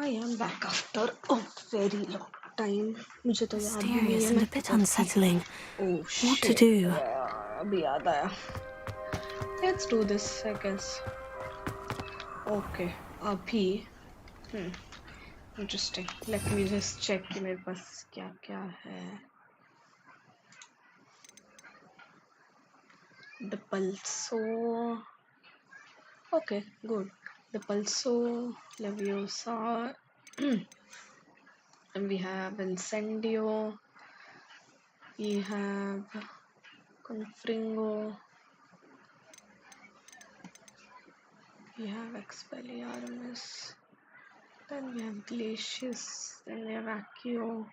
I am back after a very long time. मुझे तो याद भी नहीं Mysterious है and मैं a bit कब थी. unsettling. Oh What to shit. do? अभी याद आया. Let's do this, I guess. Okay. अभी. Interesting. Let me just check कि मेरे पास क्या क्या है. The Pulso. Okay, good. The Pulso Leviosa. And we have Incendio. We have Confringo. We have Expelliarmus. Then we have Glacius. Then we have Accio.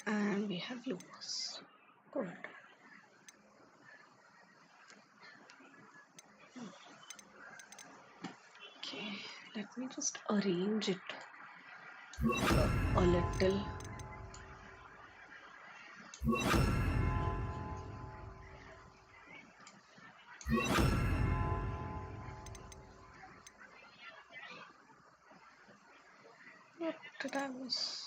And we have Lupus. Good. Okay, let me just arrange it a little. What did I miss?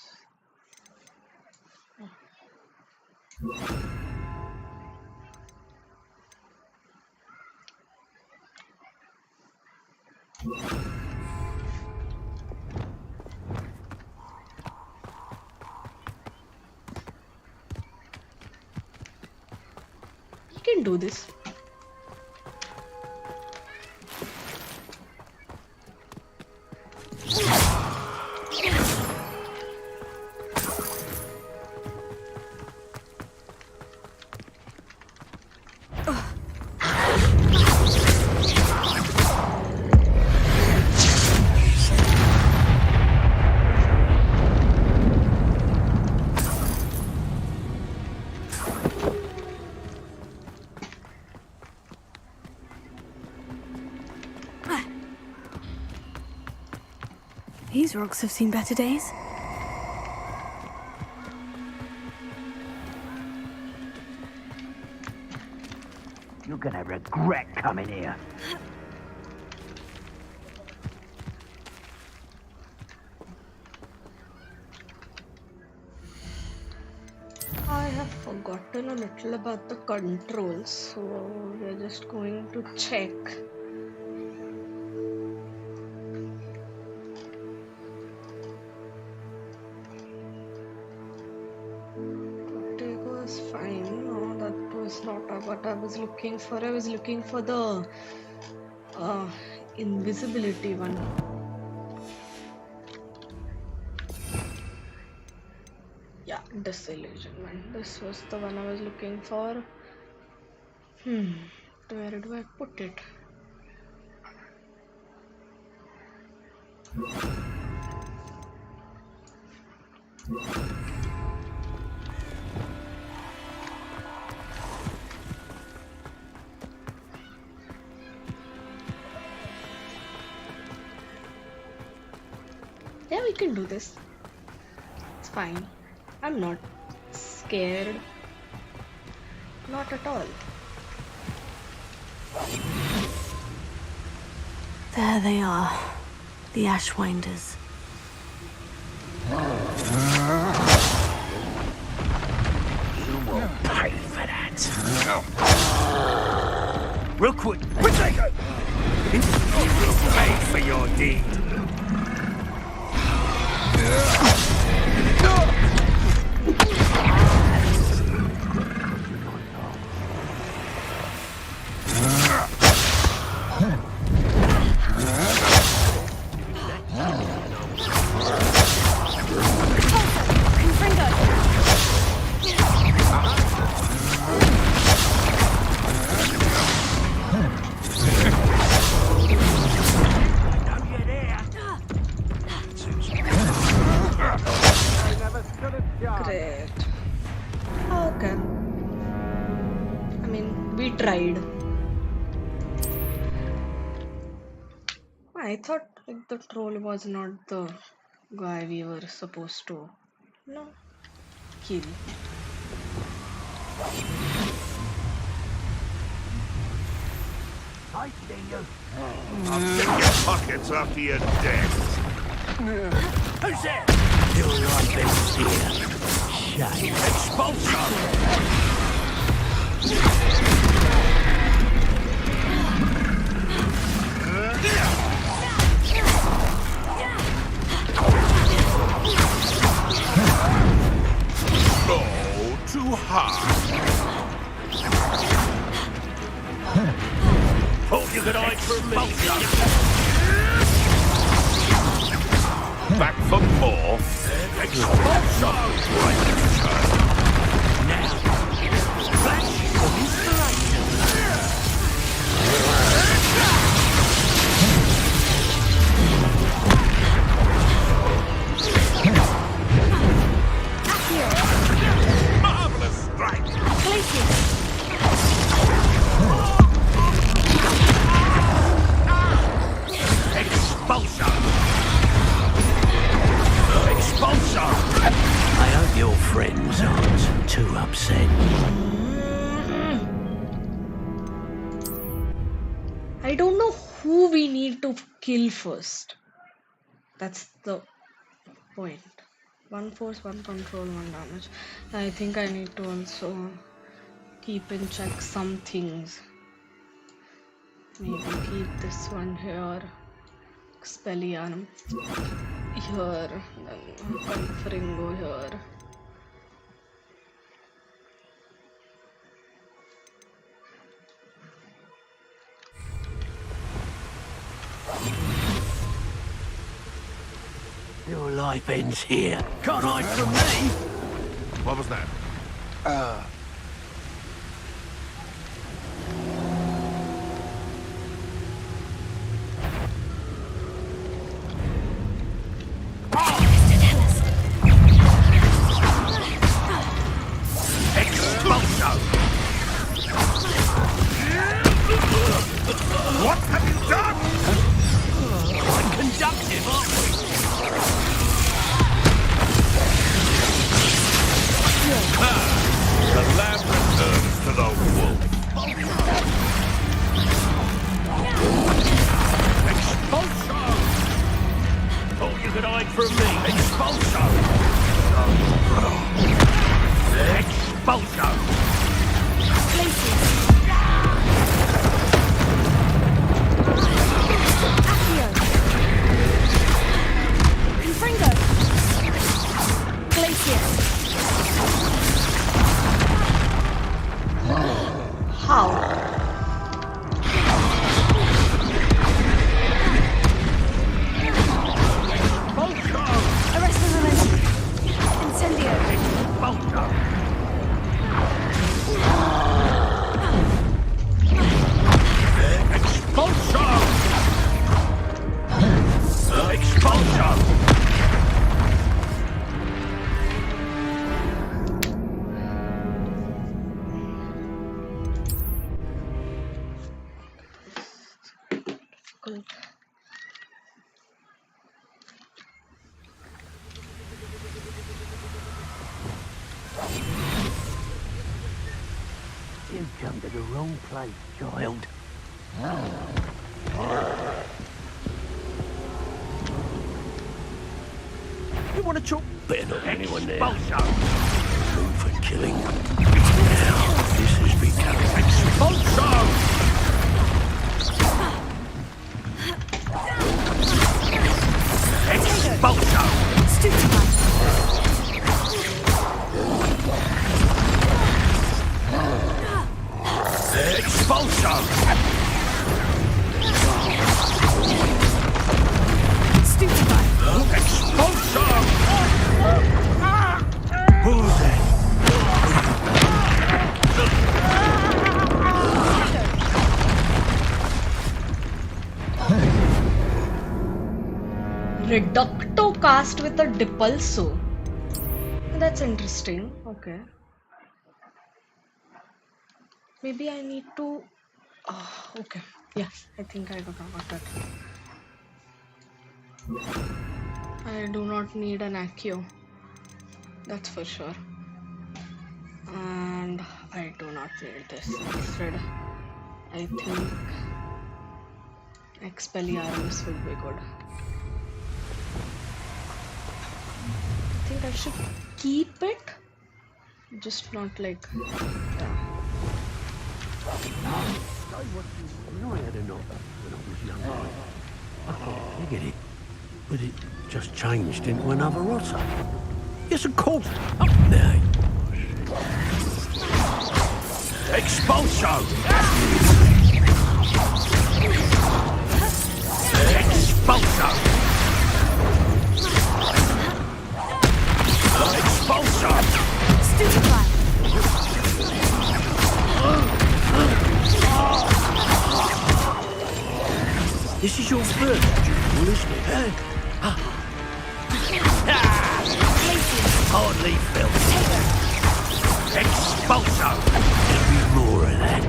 You can do this. These rocks have seen better days. You're gonna regret coming here. I have forgotten a little about the controls, so we're just going to check. Protego is fine. No, that was not what I was looking for. I was looking for the invisibility one. Yeah, disillusionment. This was the one I was looking for. Where do I put it? Yeah, we can do this. It's fine. I'm not scared. Not at all. There they are. The Ashwinders. You will pay for that. Real quick, Protego! You will pay for your deed. Great. Okay. I mean, we tried. I thought like, the troll was not the guy we were supposed to, kill. I see you. I'll check your pockets after you're dead. Who's there? Your life ends here. Shame. Expulso! Oh, too hard. Thought you could hide from me. Back for more. Expulso! Now, flash of inspiration. Marvelous strike. Expulso! Expulso! I hope your friends aren't too upset. I don't know who we need to kill first. That's the point. One force, one control, one damage. I think I need to also keep in check some things. Maybe keep this one here. Expelliarm here. Then conferring go here. Your life ends here. Can't hide from me. What was that? Expulso! What have you done? Quite conductive, aren't we? The lamb returns to the wolf. Expulso! Thought you could hide from me. Expulso! Expulso! How? Good. You come to the wrong place, child. You want to talk? Better not anyone there. Room for killing. Now, this has become expulso! Expulso! Expulso! Expulso! Who's that? Reducto cast with a Depulso. That's interesting. Okay. Maybe I need to. Oh, okay. Yeah, I think I got that. I do not need an Accio. That's for sure. And I do not need this. Instead, I think Expelliarmus would be good. think I should keep it. Just not like. Yeah. You know, I had a knock when I was younger. I can't get it, but it just changed into another otter. Yes, of course. Up now. Expulso! Expulso! Expulso! Stupefy! This is your first duel, isn't it? Hardly felt. Expulso! There'll be more of that.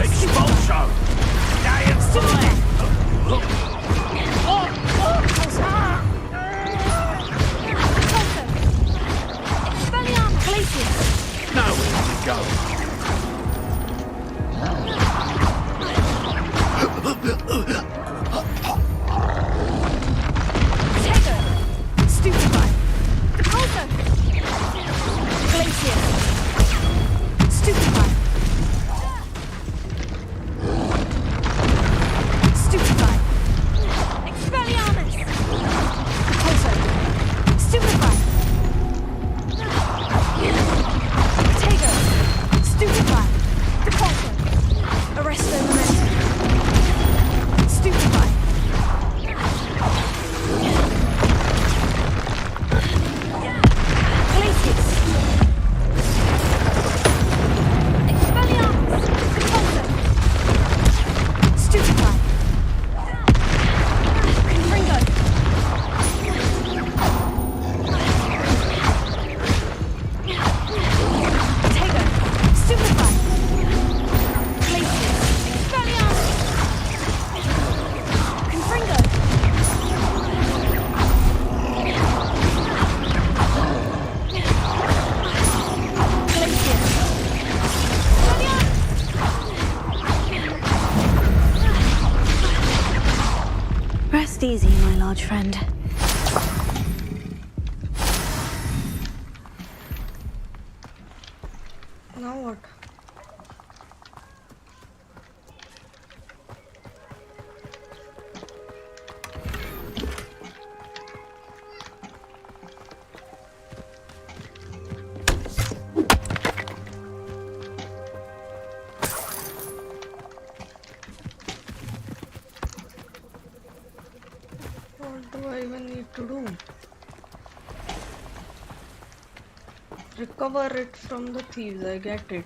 Expulso! Jaye fire! Nowhere to go. Stupefy! Repulsor! Glacier! Stupefy! Stupefy! Expelliarmus! Repulsor! Stupefy! Potato! Stupefy! Repulsor! Arresto momentum! Stupefy! Glacius! Expelliarmus! Repulsor! Stupefy! Confringo! Potato! Stupefy! Glacius! Expelliarmus! Confringo! Glacius! Rest easy, my large friend. Now what? What do I even need to do? Recover it from the thieves, I get it.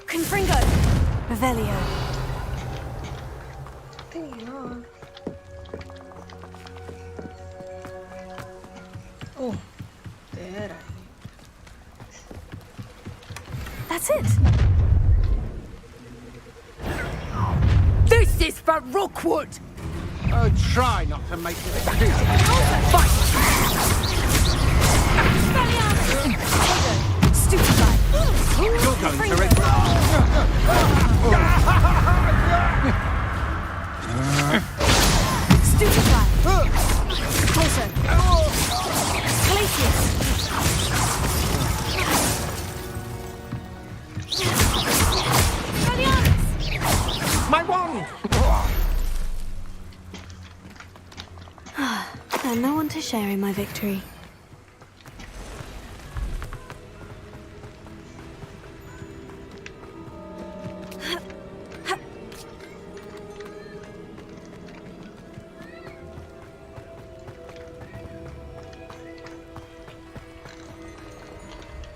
Confringo! Revelio! Thing, yeah. Oh, there That's it! This is for Rookwood! Oh, try not to make it a kill. Stupefy! You're going to it. Stupefy! Repulsor! Glacius! My wand! And no one to share in my victory.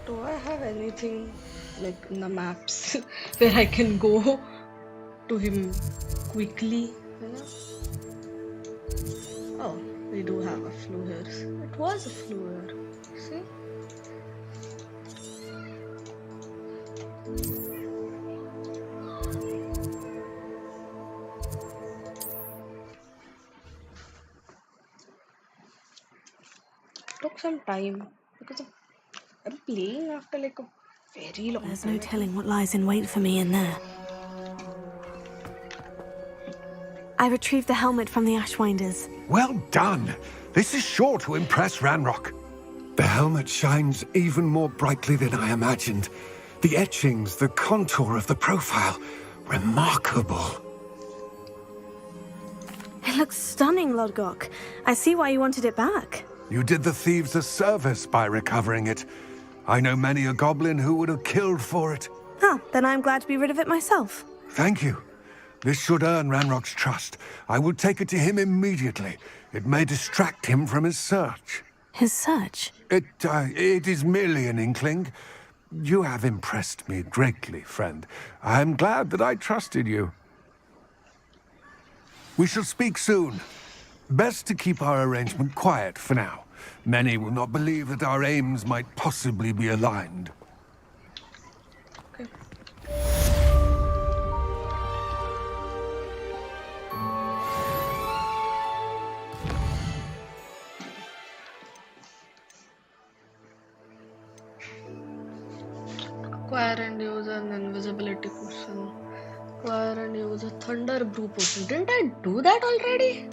Do I have anything like in the maps where I can go to him quickly? You know? Oh, we do have a flue here. It was a flue here. See? Took some time because I'm playing after like a very long There's time. no telling what lies in wait for me in there. I retrieved the helmet from the Ashwinders. Well done. This is sure to impress Ranrock. The helmet shines even more brightly than I imagined. The etchings, the contour of the profile. Remarkable. It looks stunning, Lodgok. I see why you wanted it back. You did the thieves a service by recovering it. I know many a goblin who would have killed for it. Ah, then I'm glad to be rid of it myself. Thank you. This should earn Ranrock's trust. I will take it to him immediately. It may distract him from his search. His search? It is merely an inkling. You have impressed me greatly, friend. I am glad that I trusted you. We shall speak soon. Best to keep our arrangement quiet for now. Many will not believe that our aims might possibly be aligned. Okay. Acquire and use an invisibility potion. Acquire and use a thunder brew potion. Didn't I do that already?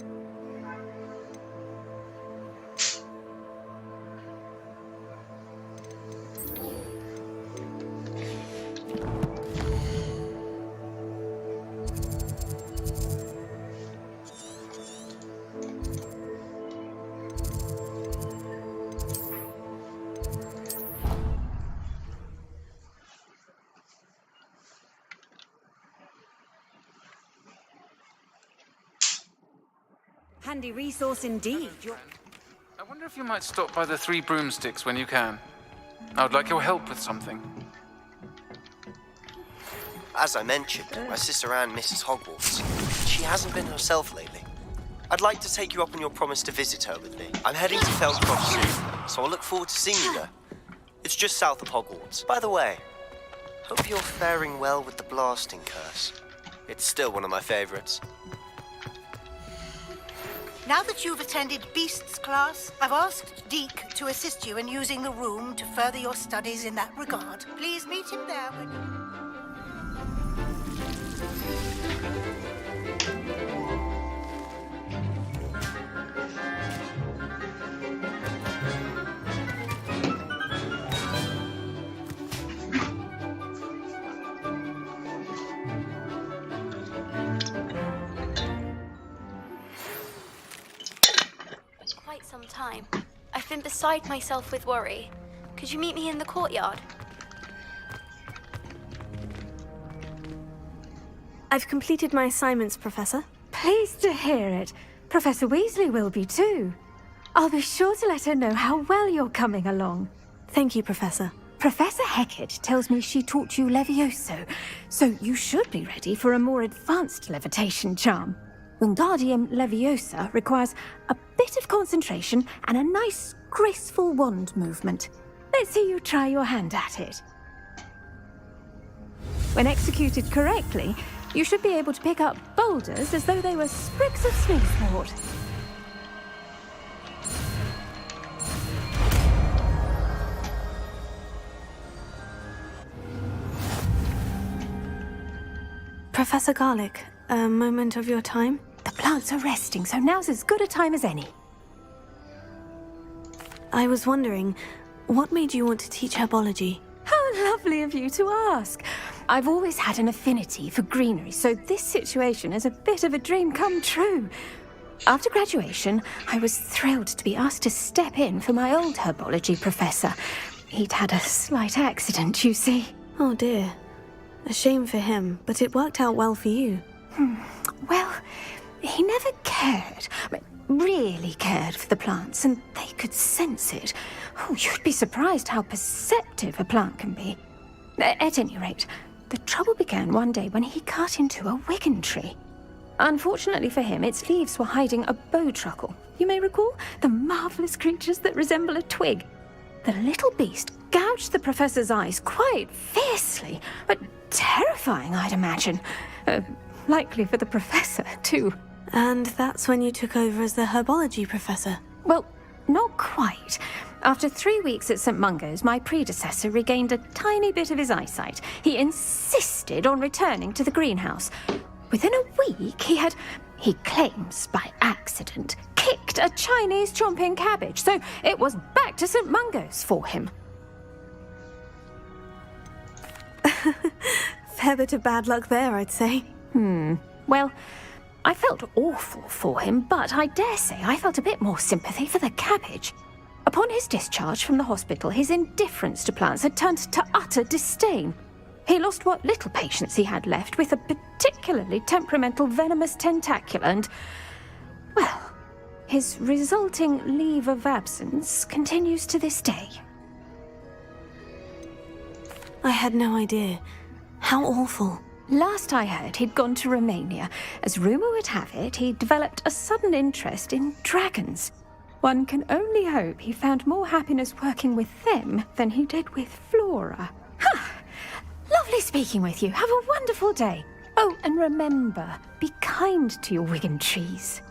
Handy resource indeed. I wonder if you might stop by the Three Broomsticks when you can. I would like your help with something. As I mentioned, my sister Anne misses Hogwarts. She hasn't been herself lately. I'd like to take you up on your promise to visit her with me. I'm heading to Feldcroft soon, so I'll look forward to seeing you there. It's just south of Hogwarts. By the way, hope you're faring well with the blasting curse. It's still one of my favorites. Now that you've attended Beasts class, I've asked Deke to assist you in using the room to further your studies in that regard. Please meet him there when you... Quite some time. I've been beside myself with worry. Could you meet me in the courtyard? I've completed my assignments, Professor. Pleased to hear it. Professor Weasley will be too. I'll be sure to let her know how well you're coming along. Thank you, Professor. Professor Hecat tells me she taught you Levioso, so you should be ready for a more advanced levitation charm. Wingardium Leviosa requires a bit of concentration and a nice, graceful wand movement. Let's see you try your hand at it. When executed correctly, you should be able to pick up boulders as though they were sprigs of smoothwort. Professor Garlick, a moment of your time? The plants are resting, so now's as good a time as any. I was wondering, what made you want to teach herbology? How lovely of you to ask. I've always had an affinity for greenery, so this situation is a bit of a dream come true. After graduation, I was thrilled to be asked to step in for my old herbology professor. He'd had a slight accident, you see. Oh dear. A shame for him, but it worked out well for you. Well, he never cared, really cared for the plants, and they could sense it. Oh, you'd be surprised how perceptive a plant can be. At any rate, the trouble began one day when he cut into a wigan tree. Unfortunately for him, its leaves were hiding a bowtruckle. You may recall the marvellous creatures that resemble a twig. The little beast gouged the professor's eyes quite fiercely, but terrifying, I'd imagine. Likely for the professor, too. And that's when you took over as the herbology professor? Well, not quite. After 3 weeks at St. Mungo's, my predecessor regained a tiny bit of his eyesight. He insisted on returning to the greenhouse. Within a week, he had He claims by accident kicked a Chinese chomping cabbage, so it was back to St. Mungo's for him. Fair bit of bad luck there, I'd say. Well, I felt awful for him, but I dare say I felt a bit more sympathy for the cabbage. Upon his discharge from the hospital, his indifference to plants had turned to utter disdain. He lost what little patience he had left with a particularly temperamental venomous tentacula and, well, his resulting leave of absence continues to this day. I had no idea. How awful. Last I heard, he'd gone to Romania. As rumour would have it, he developed a sudden interest in dragons. One can only hope he found more happiness working with them than he did with Flora. Lovely speaking with you. Have a wonderful day. Oh, and remember, be kind to your Wigan trees.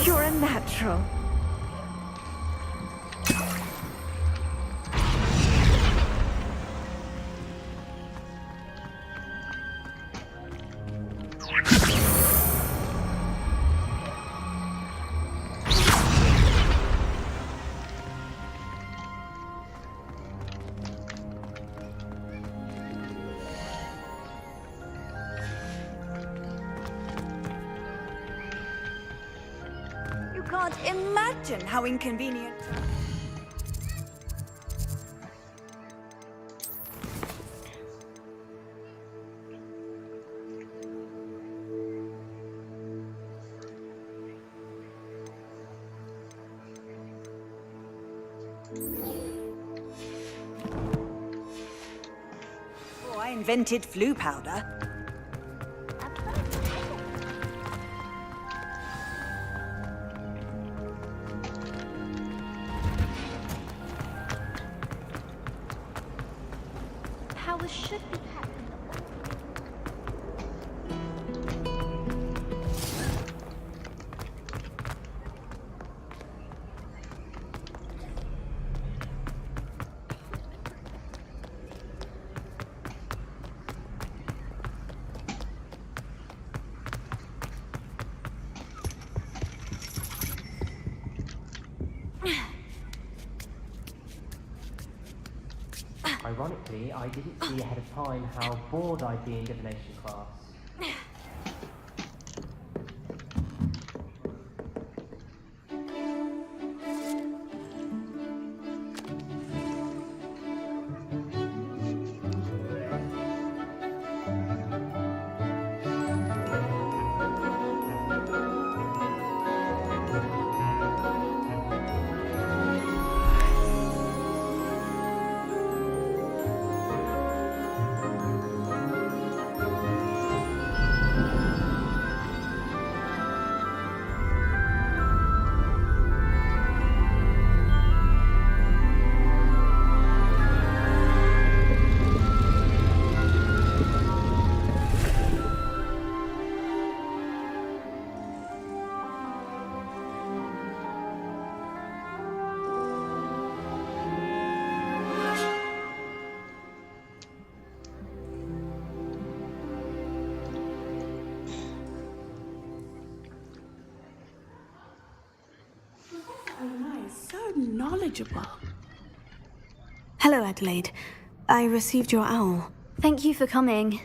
You're a natural. Can't imagine how inconvenient. Oh, I invented flu powder. Powers should be kept. Ironically, I didn't see ahead of time how bored I'd be in divination class. Knowledgeable. Hello, Adelaide. I received your owl. Thank you for coming.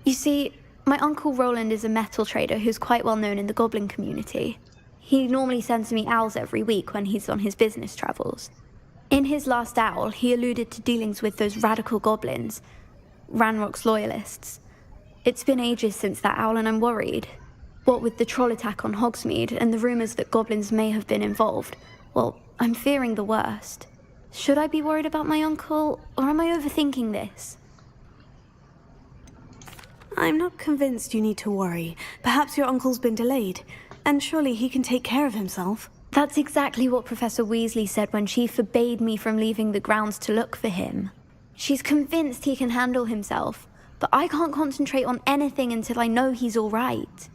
You see, my uncle Roland is a metal trader who's quite well known in the goblin community. He normally sends me owls every week when he's on his business travels. In his last owl, he alluded to dealings with those radical goblins, Ranrock's loyalists. It's been ages since that owl and I'm worried. What with the troll attack on Hogsmeade and the rumours that goblins may have been involved, well, I'm fearing the worst. Should I be worried about my uncle, or am I overthinking this? I'm not convinced you need to worry. Perhaps your uncle's been delayed, and surely he can take care of himself. That's exactly what Professor Weasley said when she forbade me from leaving the grounds to look for him. She's convinced he can handle himself, but I can't concentrate on anything until I know he's all right.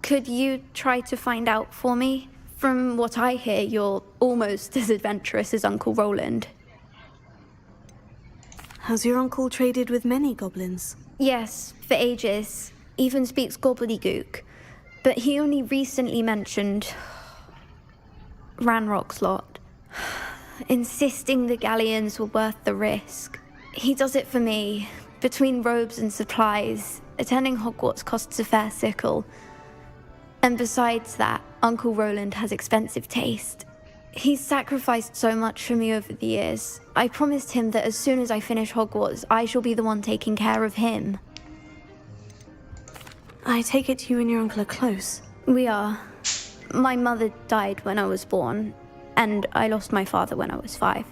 Could you try to find out for me? From what I hear, you're almost as adventurous as Uncle Roland. Has your uncle traded with many goblins? Yes, for ages. Even speaks gobbledygook. But he only recently mentioned Ranrock's lot, insisting the galleons were worth the risk. He does it for me. Between robes and supplies, attending Hogwarts costs a fair sickle. And besides that, Uncle Roland has expensive taste. He's sacrificed so much for me over the years. I promised him that as soon as I finish Hogwarts, I shall be the one taking care of him. I take it you and your uncle are close. We are. My mother died when I was born, and I lost my father when I was 5.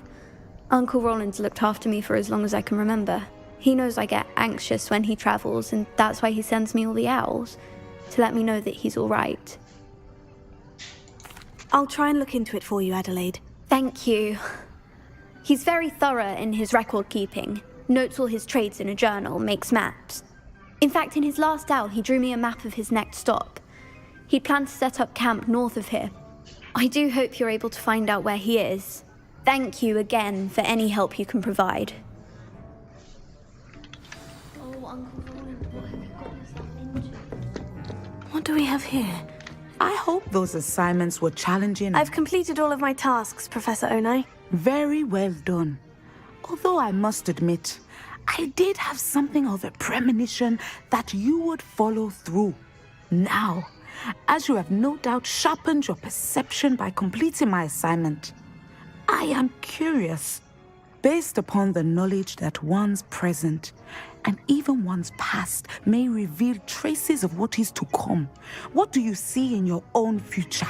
Uncle Roland's looked after me for as long as I can remember. He knows I get anxious when he travels, and that's why he sends me all the owls, to let me know that he's all right. I'll try and look into it for you, Adelaide. Thank you. He's very thorough in his record keeping, notes all his trades in a journal, makes maps. In fact, in his last owl, he drew me a map of his next stop. He planned to set up camp north of here. I do hope you're able to find out where he is. Thank you again for any help you can provide. Oh, Uncle Roland, what have you got yourself into? What do we have here? I hope those assignments were challenging. I've completed all of my tasks, Professor Onai. Very well done. Although I must admit, I did have something of a premonition that you would follow through. Now, as you have no doubt sharpened your perception by completing my assignment, I am curious, based upon the knowledge that one's present and even one's past may reveal traces of what is to come. What do you see in your own future?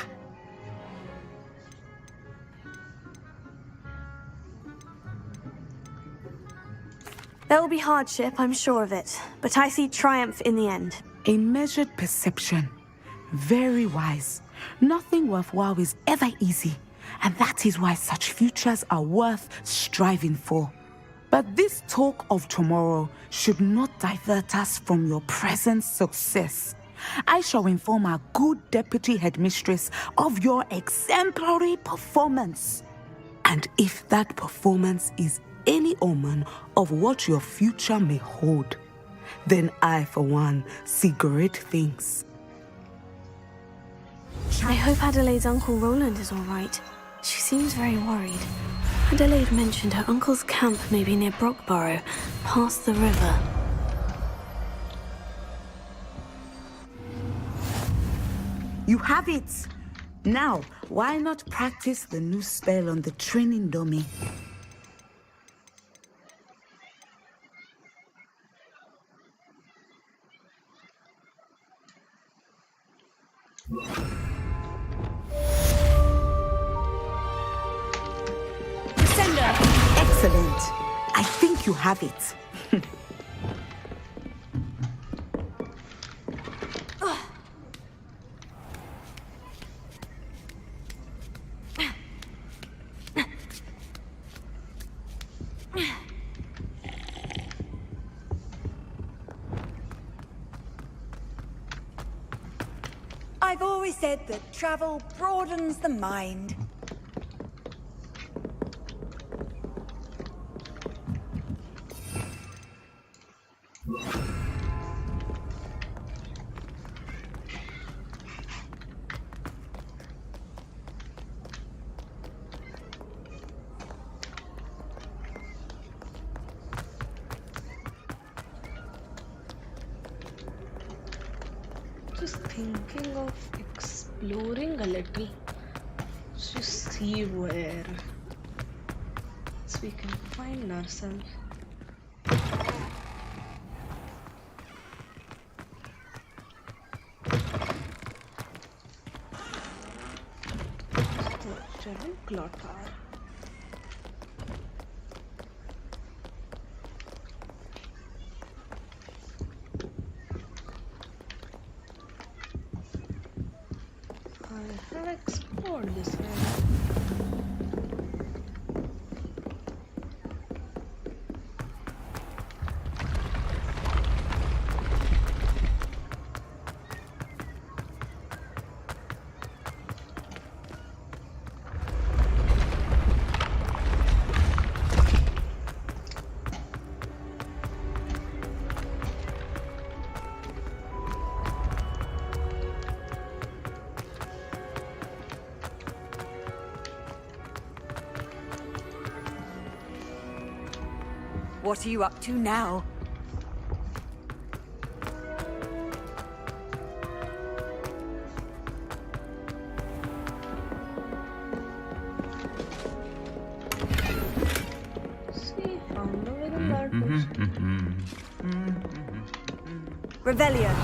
There will be hardship, I'm sure of it, but I see triumph in the end. A measured perception. Very wise. Nothing worthwhile is ever easy, and that is why such futures are worth striving for. But this talk of tomorrow should not divert us from your present success. I shall inform our good deputy headmistress of your exemplary performance. And if that performance is any omen of what your future may hold, then I, for one, see great things. I hope Adelaide's Uncle Roland is all right. She seems very worried. Adelaide mentioned her uncle's camp may be near Brockborough, past the river. You have it! Now, why not practice the new spell on the training dummy? Excellent. I think you have it. I've always said that travel broadens the mind. Just thinking of exploring a little to see where we can find ourselves. The Ravenclaw Tower. I have explored this area. What are you up to now? See, found a very bad person. Revelio.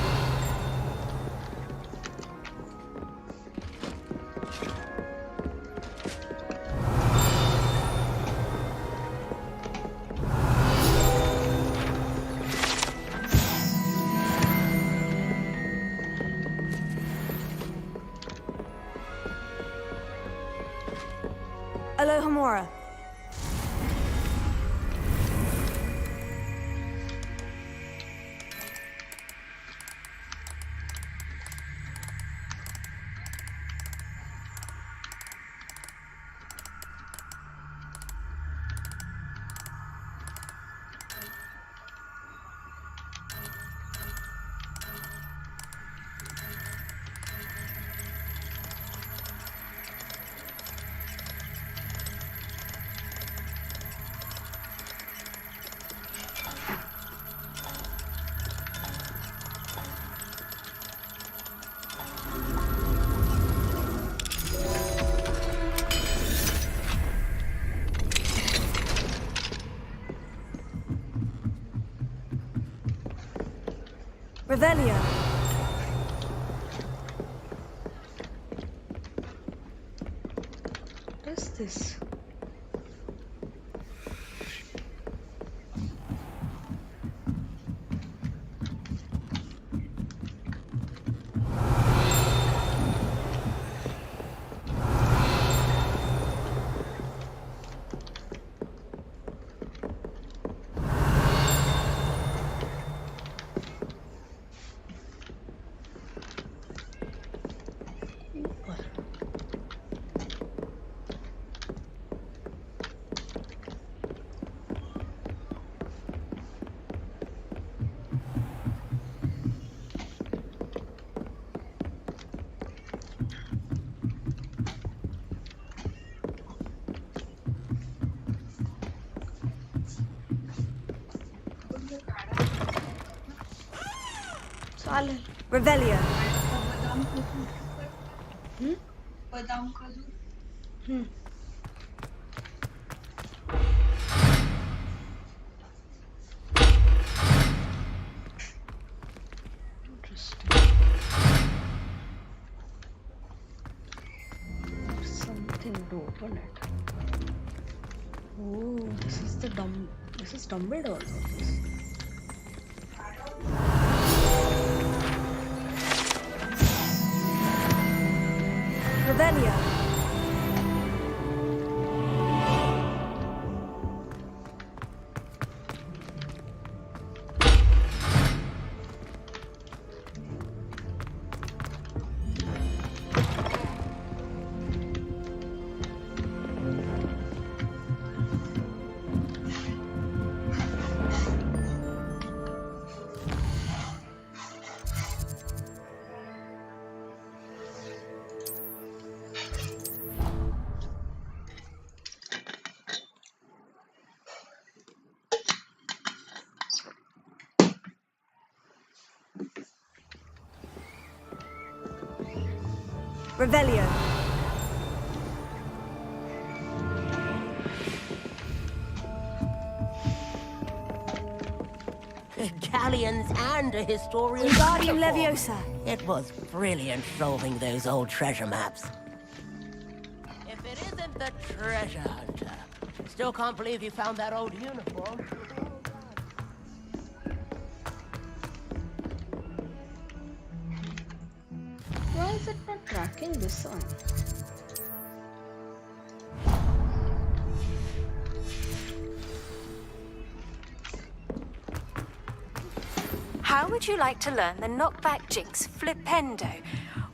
Alohomora. Revelio. What is this? चालेल. Revelio. Interesting. Something to open it. Oh, this is the This is Dumbledore. Revelio. Revelio. Galleons and a historian. Wingardium Leviosa. It was brilliant solving those old treasure maps. If it isn't the treasure hunter. Still can't believe you found that old uniform. Why is it not tracking this one? How would you like to learn the knockback jinx flipendo?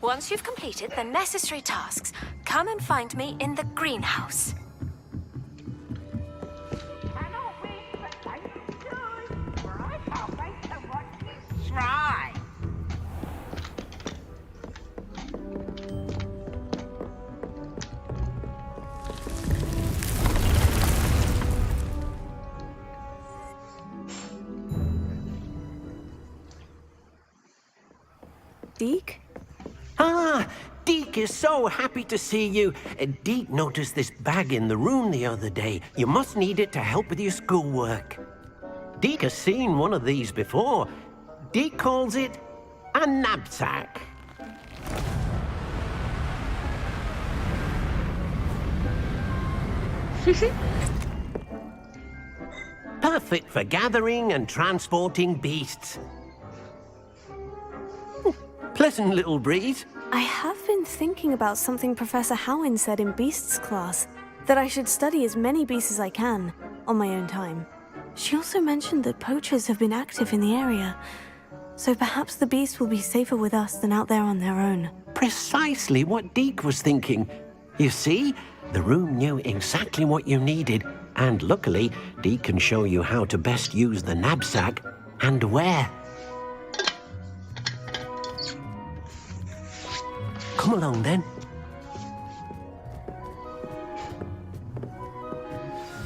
Once you've completed the necessary tasks, come and find me in the greenhouse. Try. Deke? Ah, Deke is so happy to see you. Deke noticed this bag in the room the other day. You must need it to help with your schoolwork. Deke has seen one of these before. Deke calls it a knapsack. Perfect for gathering and transporting beasts. Pleasant little breeze. I have been thinking about something Professor Howin said in Beasts class, that I should study as many beasts as I can, on my own time. She also mentioned that poachers have been active in the area, so perhaps the beasts will be safer with us than out there on their own. Precisely what Deke was thinking. You see, the room knew exactly what you needed, and luckily, Deke can show you how to best use the knapsack and where. Come along then.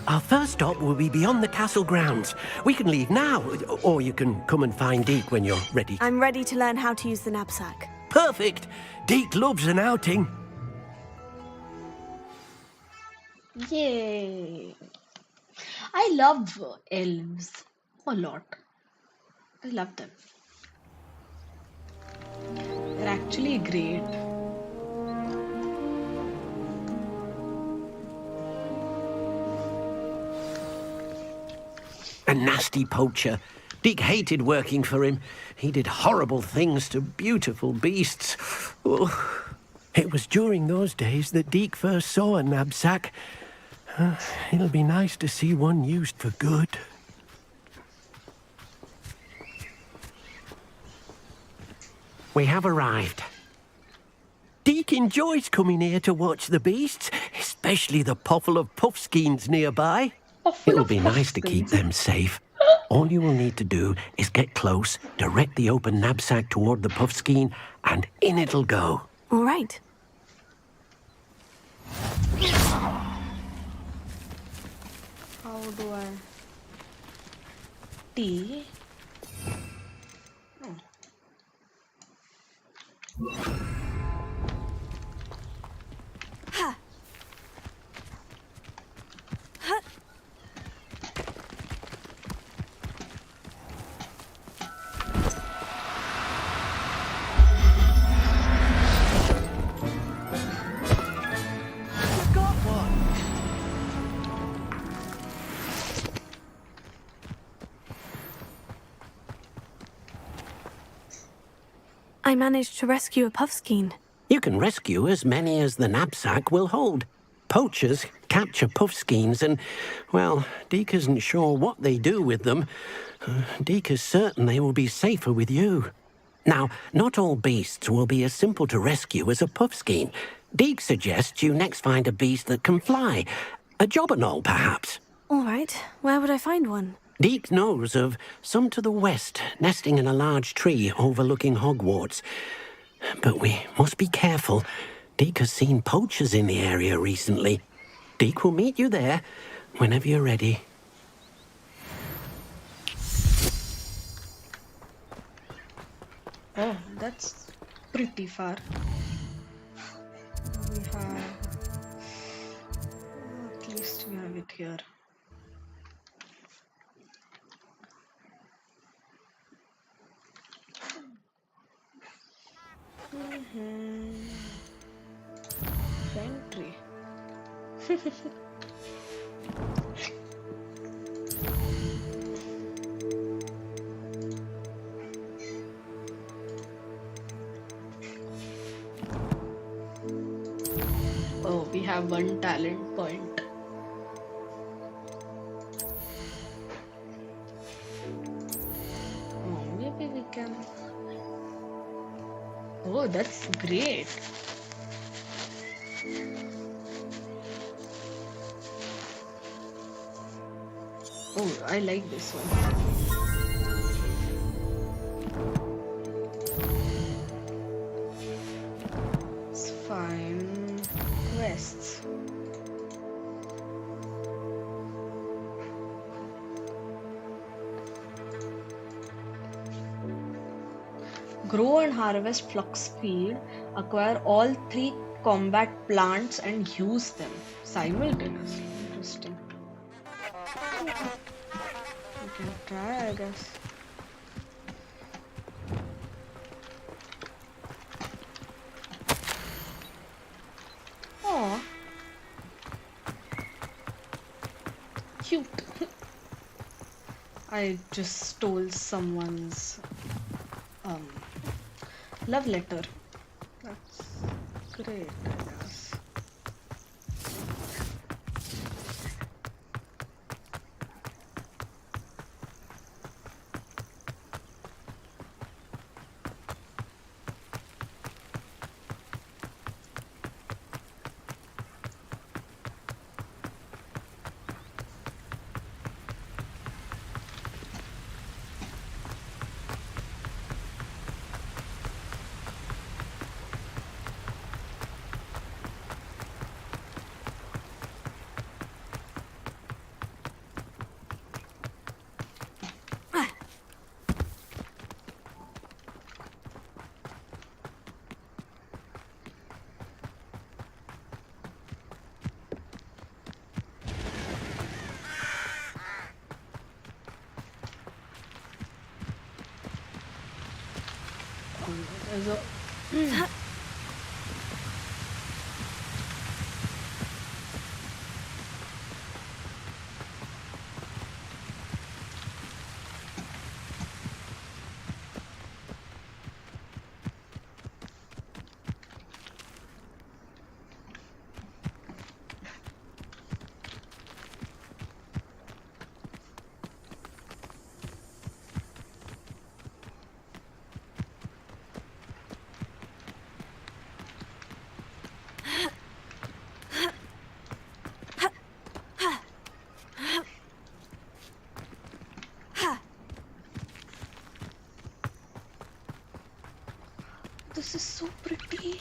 Our first stop will be beyond the castle grounds. We can leave now, or you can come and find Deke when you're ready. I'm ready to learn how to use the knapsack. Perfect! Deke loves an outing. Yay! I love elves a lot. I love them. They're actually great. A nasty poacher. Deke hated working for him. He did horrible things to beautiful beasts. Oh. It was during those days that Deke first saw a knapsack. It'll be nice to see one used for good. We have arrived. Deke enjoys coming here to watch the beasts, especially the poffle of puffskeins nearby. It'll be nice to keep them safe. All you will need to do is get close, direct the open knapsack toward the puffskein, and in it'll go. All right. How do I... T? Oh. Ha. Ha. I managed to rescue a puffskein. You can rescue as many as the knapsack will hold. Poachers capture puffskeins and, well, Deke isn't sure what they do with them. Deke is certain they will be safer with you. Now, not all beasts will be as simple to rescue as a puffskein. Deke suggests you next find a beast that can fly. A jobberknoll, perhaps. All right. Where would I find one? Deke knows of some to the west, nesting in a large tree overlooking Hogwarts. But we must be careful. Deke has seen poachers in the area recently. Deke will meet you there whenever you're ready. Oh, that's pretty far. We have... At least we have it here. Entry. Oh, we have one talent point. Oh, maybe we can... Oh, that's great. Oh, I like this one. It's fine. Quests. grow and harvest flux speed, acquire all 3 combat plants and use them simultaneously. Interesting. We can try, I guess. Oh, cute. I just stole someone's love letter. That's great, I guess. Also, this is so pretty.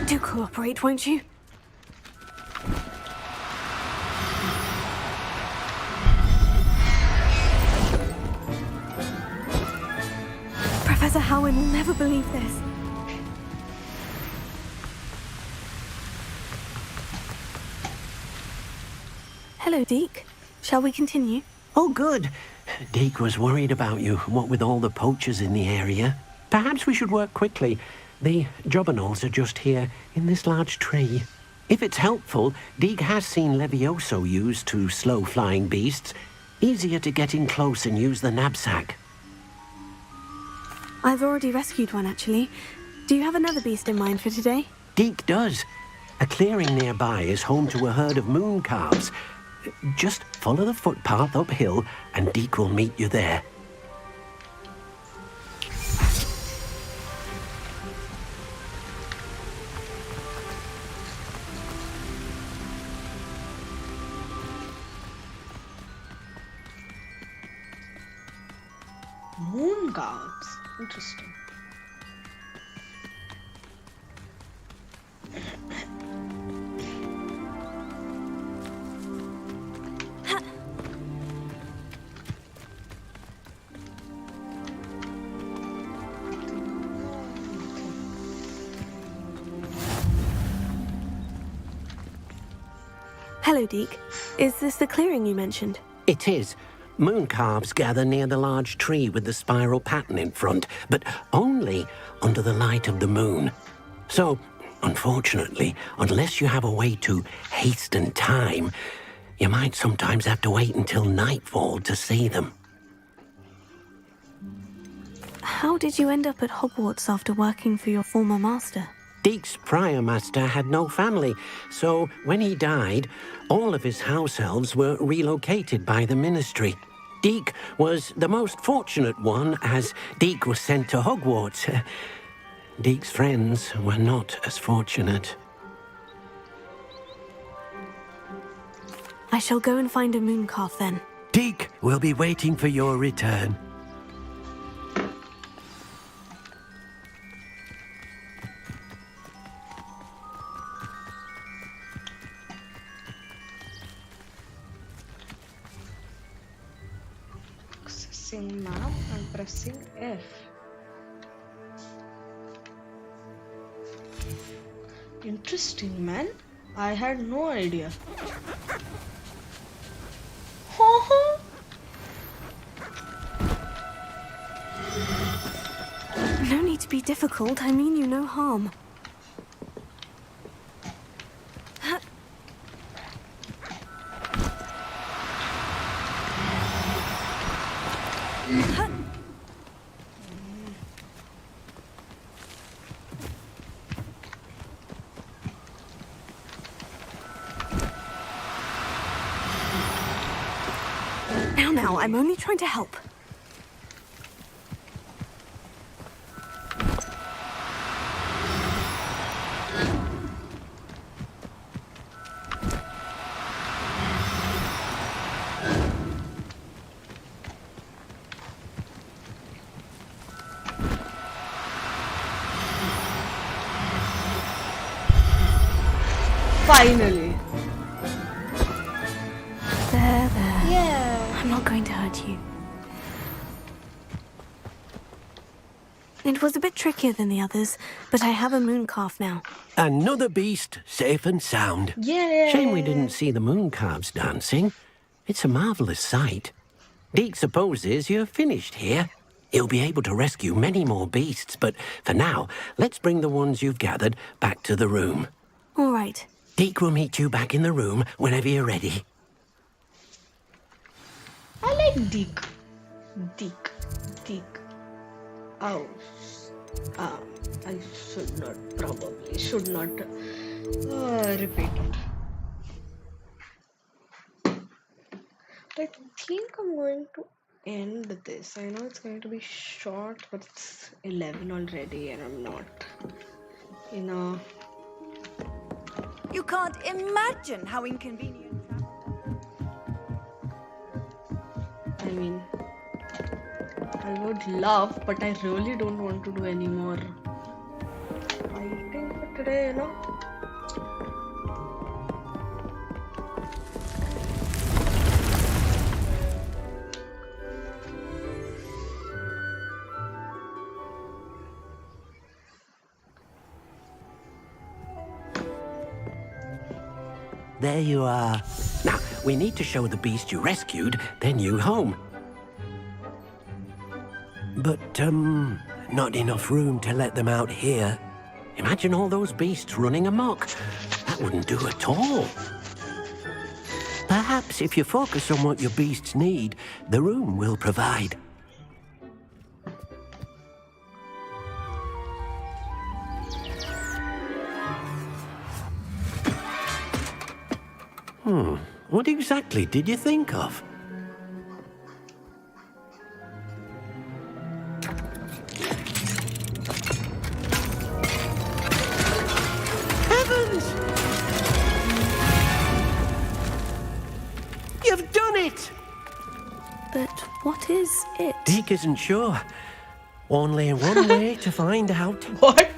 Do cooperate, won't you? Professor Howin will never believe this. Hello, Deke. Shall we continue? Oh, good. Deke was worried about you, what with all the poachers in the area. Perhaps we should work quickly. The jobberknolls are just here, in this large tree. If it's helpful, Deke has seen Levioso used to slow flying beasts. Easier to get in close and use the knapsack. I've already rescued one, actually. Do you have another beast in mind for today? Deke does. A clearing nearby is home to a herd of moon calves. Just follow the footpath uphill and Deke will meet you there. Moon calves. Interesting. Hello, Deke. Is this the clearing you mentioned? It is. Moon calves gather near the large tree with the spiral pattern in front, but only under the light of the moon. So, unfortunately, unless you have a way to hasten time, you might sometimes have to wait until nightfall to see them. How did you end up at Hogwarts after working for your former master? Deke's prior master had no family, so when he died, all of his house elves were relocated by the ministry. Deke was the most fortunate one, as Deke was sent to Hogwarts. Deke's friends were not as fortunate. I shall go and find a moon calf then. Deke will be waiting for your return. pressing map and pressing F. Interesting, man. I had no idea. No need to be difficult. I mean you no harm. Now, I'm only trying to help. Finally. There. Yeah. I'm not going to hurt you. It was a bit trickier than the others, but I have a moon calf now. Another beast, safe and sound. Yeah. Shame we didn't see the moon calves dancing. It's a marvelous sight. Deke supposes you're finished here. He'll be able to rescue many more beasts, but for now, let's bring the ones you've gathered back to the room. All right. Deke will meet you back in the room whenever you're ready. I like Deke. Oh. I should not repeat it. I think I'm going to end this. I know it's going to be short, but it's 11 already and I'm not, You can't imagine how inconvenient. I mean, I would love, but I really don't want to do any more fighting for today, There you are. Now, we need to show the beast you rescued their new home. But, not enough room to let them out here. Imagine all those beasts running amok. That wouldn't do at all. Perhaps if you focus on what your beasts need, the room will provide. What exactly did you think of? Heavens! You've done it! But what is it? Deke isn't sure. Only one way to find out. What?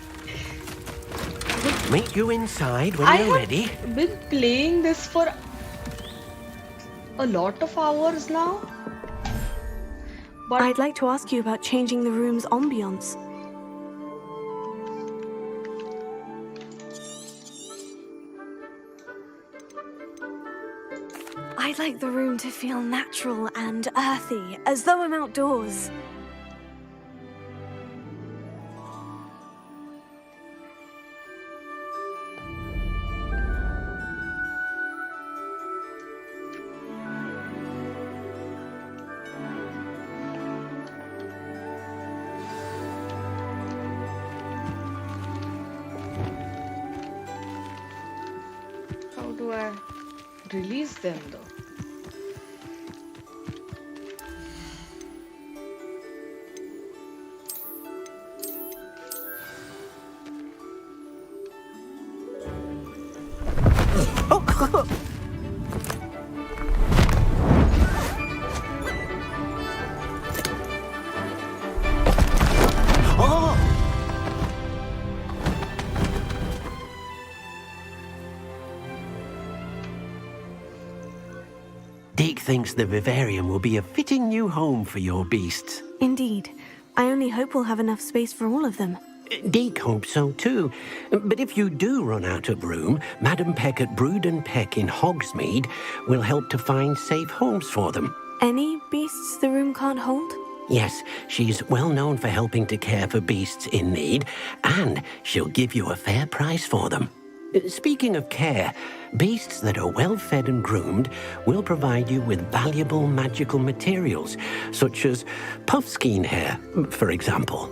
Meet you inside when you're ready. I've been playing this for a lot of hours now. But I'd like to ask you about changing the room's ambience. I'd like the room to feel natural and earthy, as though I'm outdoors. how do I release them though? Deke thinks the vivarium will be a fitting new home for your beasts. Indeed. I only hope we'll have enough space for all of them. Deke hopes so too. But if you do run out of room, Madam Peck at Brood and Peck in Hogsmeade will help to find safe homes for them. Any beasts the room can't hold? Yes, she's well known for helping to care for beasts in need, and she'll give you a fair price for them. Speaking of care, beasts that are well fed and groomed will provide you with valuable magical materials, such as puffskein hair, for example.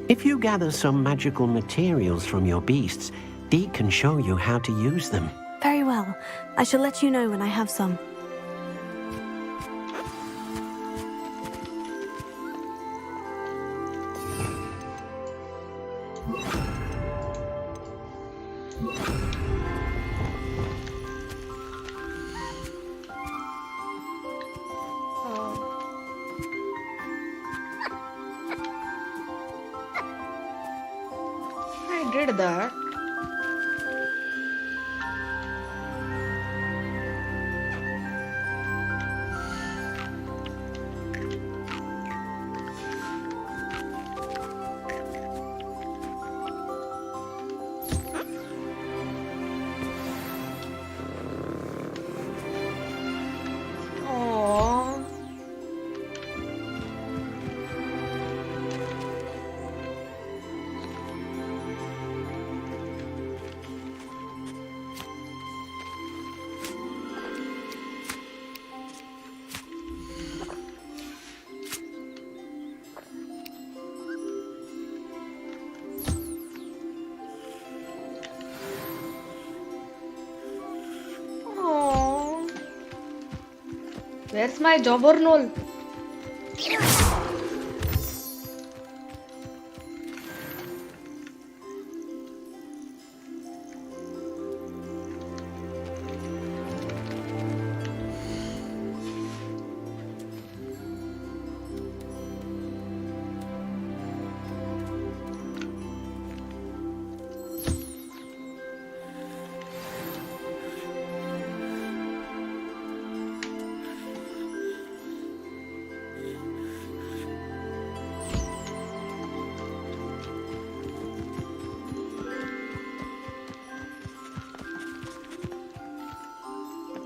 If you gather some magical materials from your beasts, Deke can show you how to use them. Very well. I shall let you know when I have some. I did that. Aww. Aww. Where's my jobberknoll?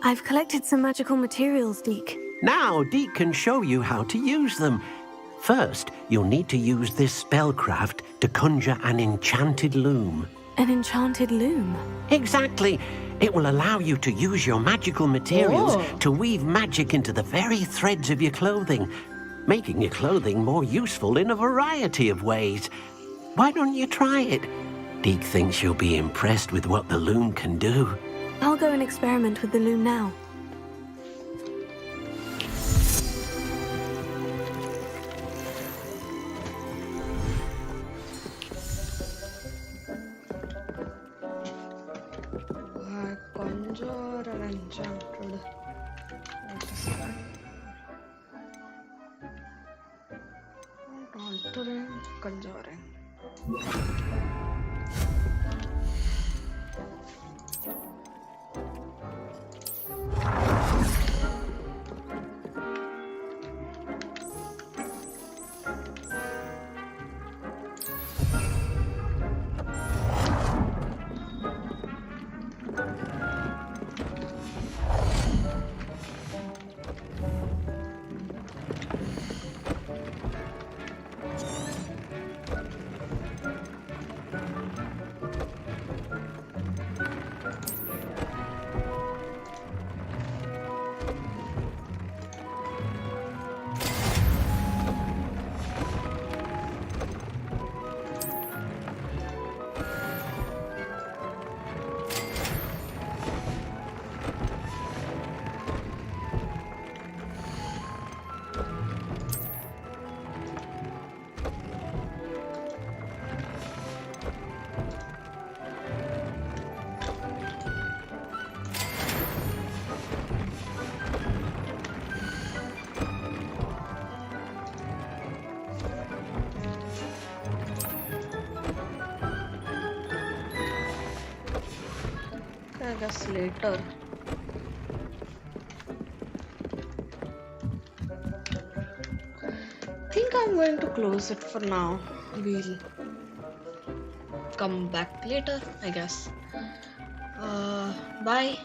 I've collected some magical materials, Deke. Now Deke can show you how to use them. First, you'll need to use this spellcraft to conjure an enchanted loom. An enchanted loom? Exactly. It will allow you to use your magical materials Oh. to weave magic into the very threads of your clothing, making your clothing more useful in a variety of ways. Why don't you try it? Deke thinks you'll be impressed with what the loom can do. I'll go and experiment with the loom now. Conjure an enchanted. What is that? Altering, conjuring. I guess later. going to close it for now. We'll come back later, I guess. Bye.